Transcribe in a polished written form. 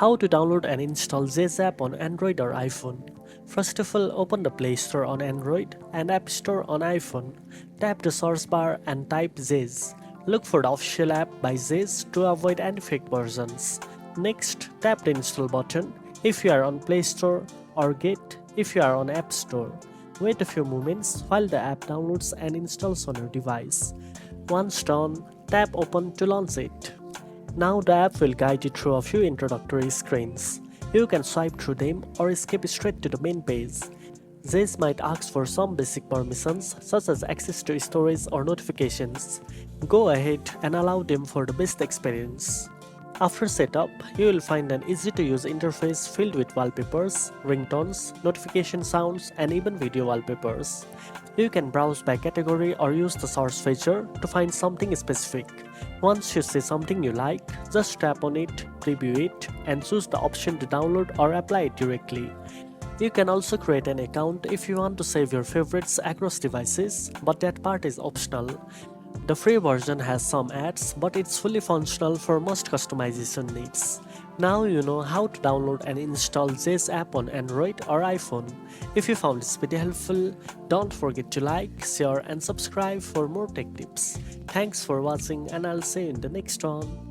How to download and install Zedge app on Android or iPhone. First of all, open the Play Store on Android and App Store on iPhone. Tap the search bar and type Zedge. Look for the official app by Zedge to avoid any fake versions. Next, tap the install button if you are on Play Store or Get if you are on App Store. Wait a few moments while the app downloads and installs on your device. Once done, tap Open to launch it. Now the app will guide you through a few introductory screens. You can swipe through them or skip straight to the main page. Zedge might ask for some basic permissions such as access to storage or notifications. Go ahead and allow them for the best experience. After setup, you will find an easy-to-use interface filled with wallpapers, ringtones, notification sounds, and even video wallpapers. You can browse by category or use the search feature to find something specific. Once you see something you like, just tap on it, preview it, and choose the option to download or apply it directly. You can also create an account if you want to save your favorites across devices, but that part is optional. The free version has some ads, but it's fully functional for most customization needs. Now you know how to download and install Zedge app on Android or iPhone. If you found this video helpful, don't forget to like, share and subscribe for more tech tips. Thanks for watching and I'll see you in the next one.